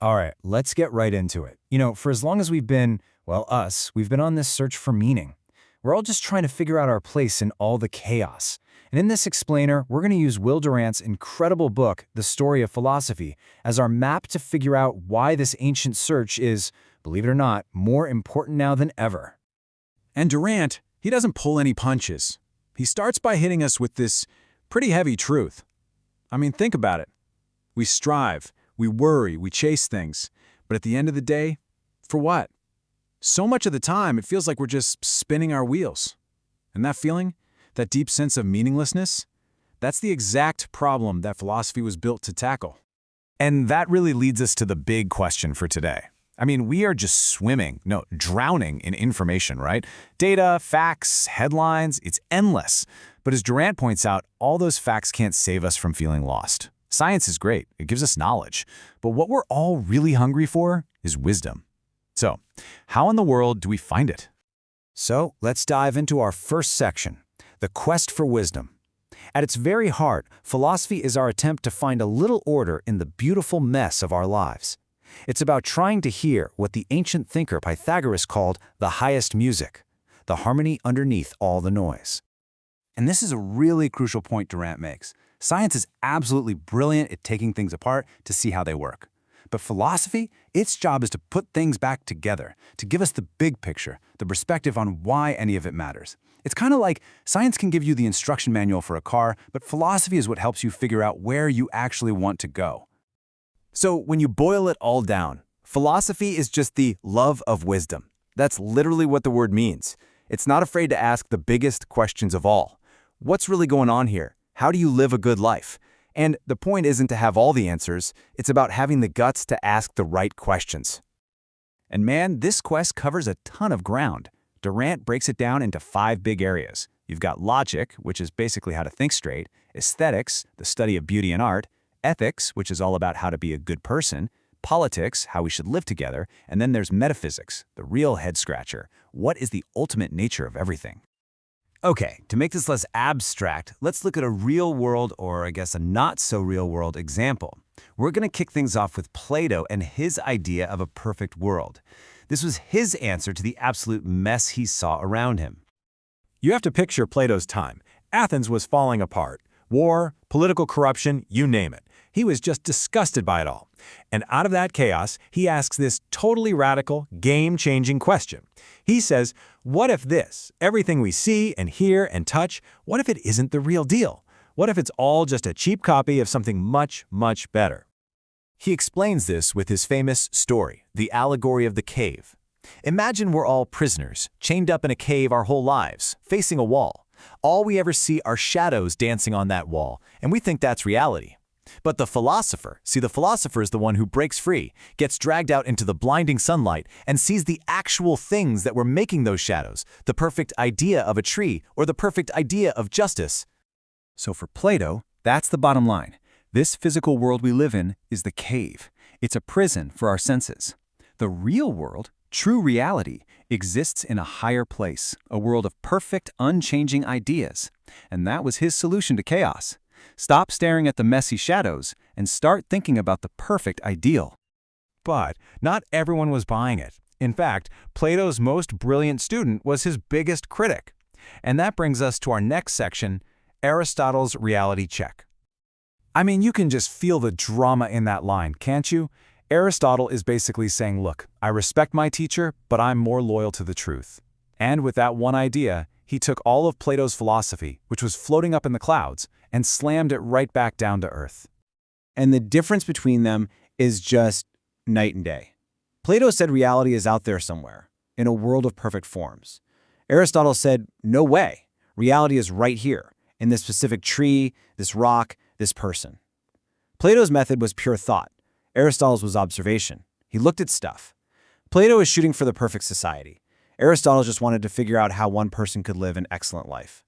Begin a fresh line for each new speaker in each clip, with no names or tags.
All right, let's get right into it. For as long as we've been on this search for meaning. We're all just trying to figure out our place in all the chaos. And in this explainer, we're going to use Will Durant's incredible book, The Story of Philosophy, as our map to figure out why this ancient search is, believe it or not, more important now than ever.
And Durant, he doesn't pull any punches. He starts by hitting us with this pretty heavy truth. I mean, think about it. We strive, we worry, we chase things. But at the end of the day, for what? So much of the time, it feels like we're just spinning our wheels. And that feeling, that deep sense of meaninglessness, that's the exact problem that philosophy was built to tackle.
And that really leads us to the big question for today. I mean, we are just drowning in information, right? Data, facts, headlines, it's endless. But as Durant points out, all those facts can't save us from feeling lost. Science is great, it gives us knowledge. But what we're all really hungry for is wisdom. So, how in the world do we find it?
So, let's dive into our first section, the quest for wisdom. At its very heart, philosophy is our attempt to find a little order in the beautiful mess of our lives. It's about trying to hear what the ancient thinker Pythagoras called the highest music, the harmony underneath all the noise.
And this is a really crucial point Durant makes. Science is absolutely brilliant at taking things apart to see how they work. But philosophy, its job is to put things back together, to give us the big picture, the perspective on why any of it matters. It's kind of like science can give you the instruction manual for a car, but philosophy is what helps you figure out where you actually want to go.
So when you boil it all down, philosophy is just the love of wisdom. That's literally what the word means. It's not afraid to ask the biggest questions of all. What's really going on here? How do you live a good life? And the point isn't to have all the answers, it's about having the guts to ask the right questions.
And man, this quest covers a ton of ground. Durant breaks it down into 5 big areas. You've got logic, which is basically how to think straight, aesthetics, the study of beauty and art, ethics, which is all about how to be a good person, politics, how we should live together, and then there's metaphysics, the real head-scratcher. What is the ultimate nature of everything?
Okay, to make this less abstract, let's look at a real-world, or I guess a not-so-real-world example. We're going to kick things off with Plato and his idea of a perfect world. This was his answer to the absolute mess he saw around him.
You have to picture Plato's time. Athens was falling apart. War, political corruption, you name it. He was just disgusted by it all. And out of that chaos, he asks this totally radical, game-changing question. He says, what if this, everything we see and hear and touch, what if it isn't the real deal? What if it's all just a cheap copy of something much, much better?
He explains this with his famous story, the allegory of the cave. Imagine we're all prisoners, chained up in a cave our whole lives, facing a wall. All we ever see are shadows dancing on that wall, and we think that's reality. But the philosopher is the one who breaks free, gets dragged out into the blinding sunlight, and sees the actual things that were making those shadows, the perfect idea of a tree or the perfect idea of justice.
So for Plato, that's the bottom line. This physical world we live in is the cave. It's a prison for our senses. The real world, true reality, exists in a higher place, a world of perfect, unchanging ideas. And that was his solution to chaos. Stop staring at the messy shadows and start thinking about the perfect ideal.
But not everyone was buying it. In fact, Plato's most brilliant student was his biggest critic. And that brings us to our next section, Aristotle's reality check. I mean, you can just feel the drama in that line, can't you? Aristotle is basically saying, look, I respect my teacher, but I'm more loyal to the truth. And with that one idea, he took all of Plato's philosophy, which was floating up in the clouds, and slammed it right back down to earth.
And the difference between them is just night and day. Plato said reality is out there somewhere, in a world of perfect forms. Aristotle said, no way. Reality is right here, in this specific tree, this rock, this person. Plato's method was pure thought. Aristotle's was observation. He looked at stuff. Plato is shooting for the perfect society. Aristotle just wanted to figure out how one person could live an excellent life.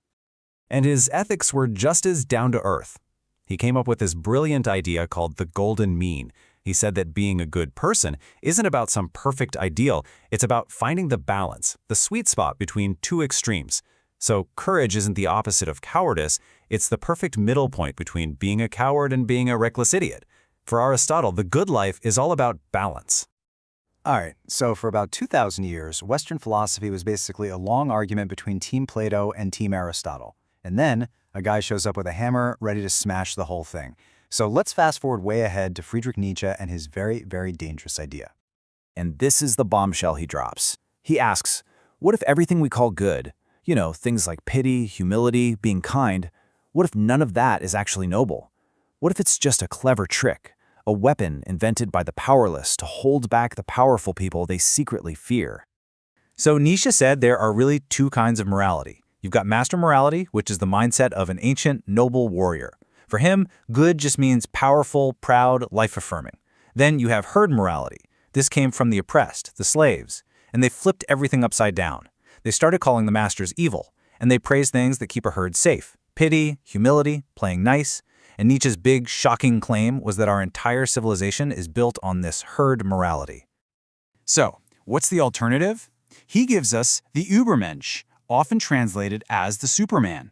And his ethics were just as down to earth. He came up with this brilliant idea called the golden mean. He said that being a good person isn't about some perfect ideal, it's about finding the balance, the sweet spot between two extremes. So courage isn't the opposite of cowardice, it's the perfect middle point between being a coward and being a reckless idiot. For Aristotle, the good life is all about balance.
All right, so for about 2,000 years, Western philosophy was basically a long argument between Team Plato and Team Aristotle. And then a guy shows up with a hammer ready to smash the whole thing. So let's fast forward way ahead to Friedrich Nietzsche and his very, very dangerous idea.
And this is the bombshell he drops. He asks, what if everything we call good, things like pity, humility, being kind, what if none of that is actually noble? What if it's just a clever trick, a weapon invented by the powerless to hold back the powerful people they secretly fear?
So Nietzsche said there are really two kinds of morality. You've got master morality, which is the mindset of an ancient, noble warrior. For him, good just means powerful, proud, life-affirming. Then you have herd morality. This came from the oppressed, the slaves, and they flipped everything upside down. They started calling the masters evil, and they praised things that keep a herd safe. Pity, humility, playing nice. And Nietzsche's big, shocking claim was that our entire civilization is built on this herd morality.
So, what's the alternative? He gives us the Übermensch, often translated as the Superman.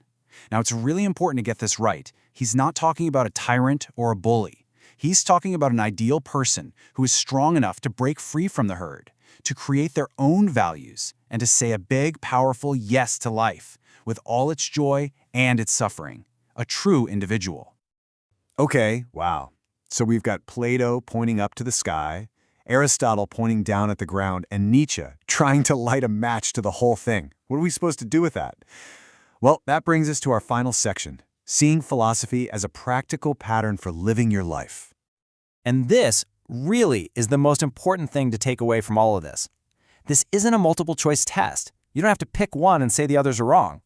Now, it's really important to get this right. He's not talking about a tyrant or a bully. He's talking about an ideal person who is strong enough to break free from the herd, to create their own values, and to say a big, powerful yes to life, with all its joy and its suffering. A true individual.
Okay, wow. So we've got Plato pointing up to the sky, Aristotle pointing down at the ground, and Nietzsche trying to light a match to the whole thing. What are we supposed to do with that? Well, that brings us to our final section, seeing philosophy as a practical pattern for living your life.
And this really is the most important thing to take away from all of this. This isn't a multiple choice test. You don't have to pick one and say the others are wrong.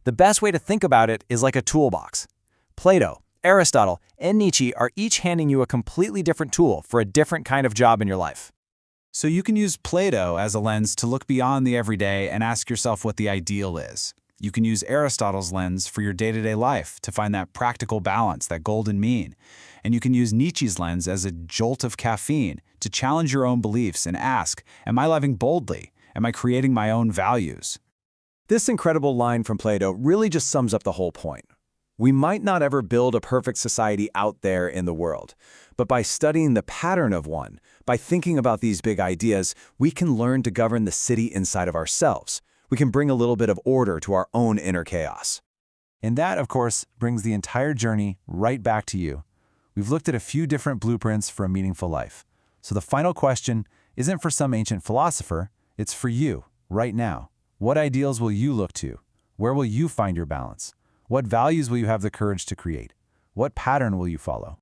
The best way to think about it is like a toolbox. Plato, Aristotle, and Nietzsche are each handing you a completely different tool for a different kind of job in your life.
So you can use Plato as a lens to look beyond the everyday and ask yourself what the ideal is. You can use Aristotle's lens for your day-to-day life to find that practical balance, that golden mean. And you can use Nietzsche's lens as a jolt of caffeine to challenge your own beliefs and ask, am I living boldly? Am I creating my own values?
This incredible line from Plato really just sums up the whole point. We might not ever build a perfect society out there in the world, but by studying the pattern of one, by thinking about these big ideas, we can learn to govern the city inside of ourselves. We can bring a little bit of order to our own inner chaos.
And that, of course, brings the entire journey right back to you. We've looked at a few different blueprints for a meaningful life. So the final question isn't for some ancient philosopher, it's for you, right now. What ideals will you look to? Where will you find your balance? What values will you have the courage to create? What pattern will you follow?